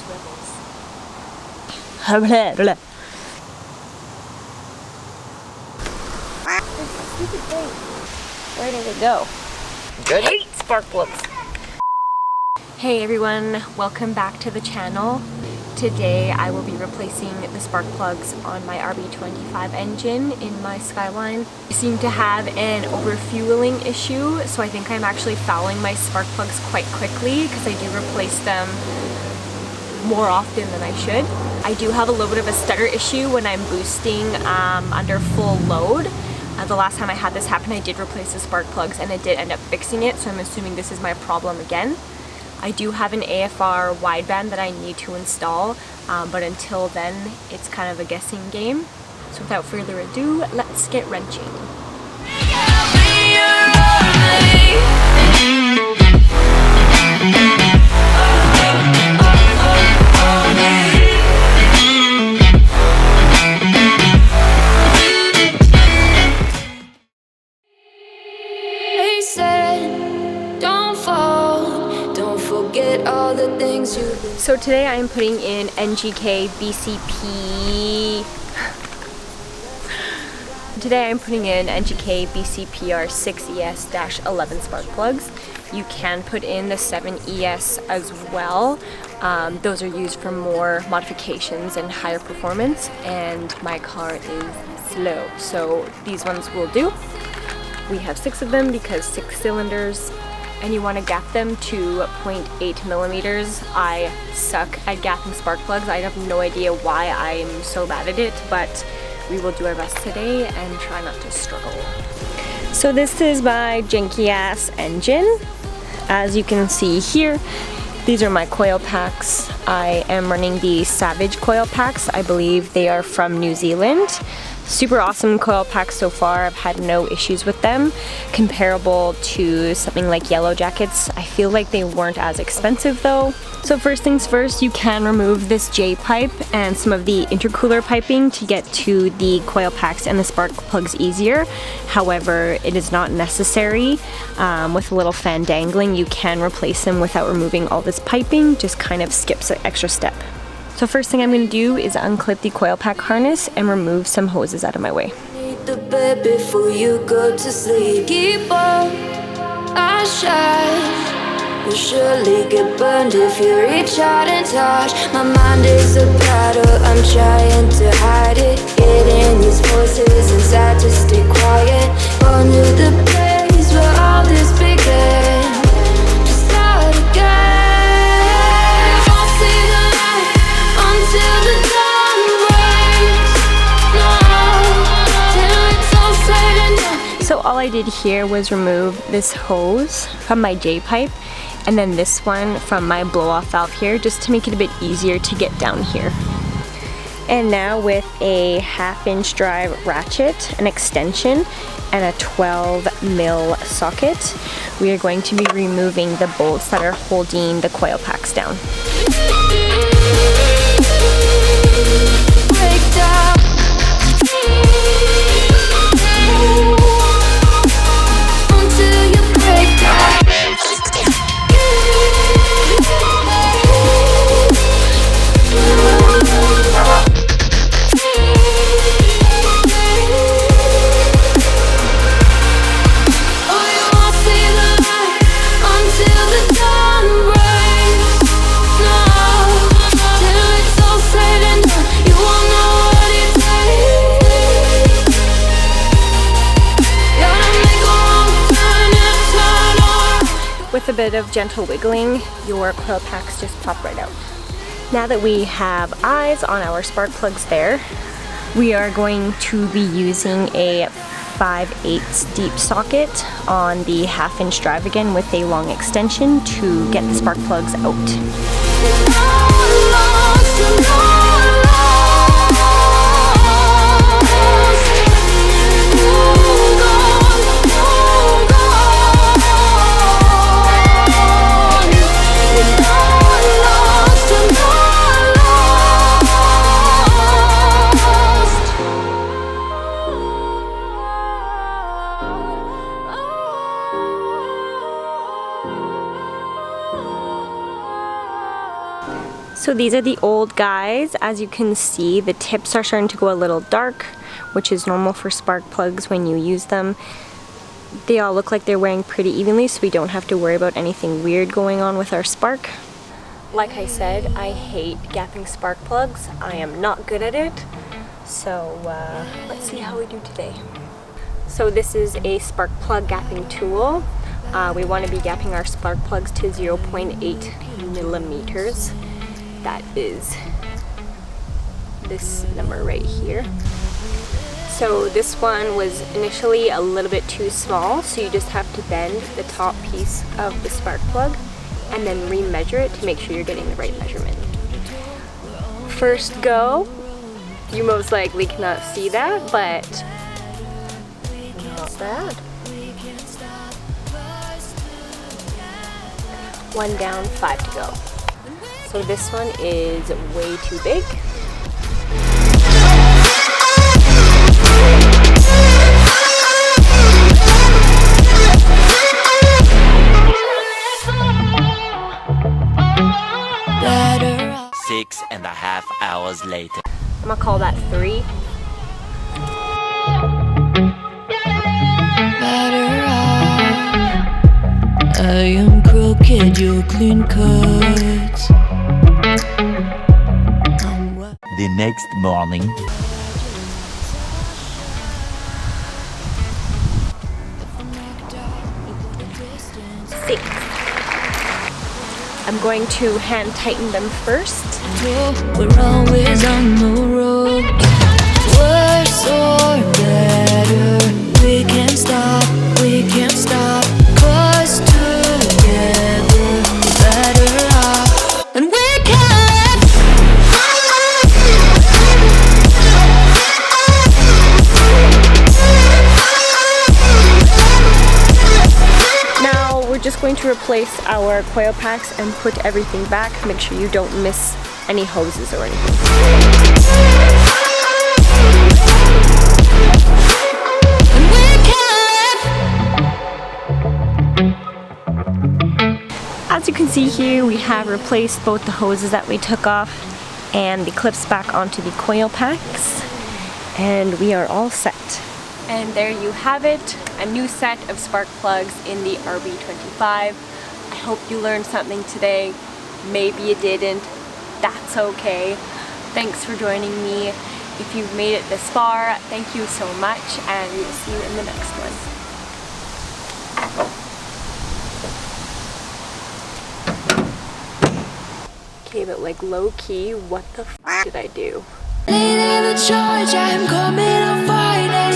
rebels. This stupid thing. Where did it go? Good. I hate spark plugs. Hey everyone, welcome back to the channel. Today I will be replacing the spark plugs on my RB25 engine in my Skyline. I seem to have an overfueling issue, so I think I'm actually fouling my spark plugs quite quickly because I do replace them more often than I should. I do have a little bit of a stutter issue when I'm boosting under full load. The last time I had this happen, I did replace the spark plugs and it did end up fixing it, so I'm assuming this is my problem again. I do have an AFR wideband that I need to install, but until then, it's kind of a guessing game. So without further ado, let's get wrenching. So today I am putting in NGK BCP. Today I'm putting in NGK BCPR 6ES-11 spark plugs. You can put in the 7ES as well. Those are used for more modifications and higher performance, and my car is slow, so these ones will do. We have 6 of them because 6 cylinders. And you want to gap them to 0.8 millimeters. I suck at gapping spark plugs. I have no idea why I'm so bad at it, but we will do our best today and try not to struggle. So this is my janky ass engine. As you can see here, these are my coil packs. I am running the Savage coil packs. I believe they are from New Zealand. Super awesome coil packs so far. I've had no issues with them. Comparable to something like Yellow Jackets. I feel like they weren't as expensive though. So first things first, you can remove this J-pipe and some of the intercooler piping to get to the coil packs and the spark plugs easier. However, it is not necessary. With a little fan dangling, you can replace them without removing all this piping. Just kind of skips an extra step. So first thing I'm going to do is unclip the coil pack harness and remove some hoses out of my way. Need the bed before you go to sleep. Keep on, I shine. You'll surely get burned if you reach out and touch. My mind is a battle, I'm trying to hide it. Getting these voices inside to stay quiet. On to the place where all this began. Just start again. Till the dawn breaks, no, till it's all said and done. So all I did here was remove this hose from my J-pipe and then this one from my blow-off valve here, just to make it a bit easier to get down here. And now with a 1/2-inch drive ratchet, an extension, and a 12mm socket, we are going to be removing the bolts that are holding the coil packs down. With a bit of gentle wiggling, your coil packs just pop right out. Now that we have eyes on our spark plugs there, we are going to be using a 5/8 deep socket on the 1/2-inch drive again with a long extension to get the spark plugs out. So these are the old guys. As you can see, the tips are starting to go a little dark, which is normal for spark plugs when you use them. They all look like they're wearing pretty evenly, so we don't have to worry about anything weird going on with our spark. Like I said, I hate gapping spark plugs. I am not good at it. So let's see how we do today. So this is a spark plug gapping tool. We want to be gapping our spark plugs to 0.8 millimeters. That is this number right here. So this one was initially a little bit too small, so you just have to bend the top piece of the spark plug and then remeasure it to make sure you're getting the right measurement. First go, you most likely cannot see that, but not bad. One down, 5 to go. So this one is way too big. Six and a half hours later. I'm gonna call that 3. I am crooked, you're clean cut. The next morning. Six. I'm going to hand tighten them first. We're always on the road. Worse or better, we can't stop, we can't stop. 'Cause together we're better off. And we can't. Now we're just going to replace our coil packs and put everything back. Make sure you don't miss any hoses or anything. As you can see here, we have replaced both the hoses that we took off and the clips back onto the coil packs, and we are all set. And there you have it, a new set of spark plugs in the RB25. I hope you learned something today. Maybe you didn't. That's okay. Thanks for joining me. If you've made it this far, thank you so much, and we will see you in the next one. Okay, but like low key, what the f did I do? Late in the charge, I'm coming on Friday.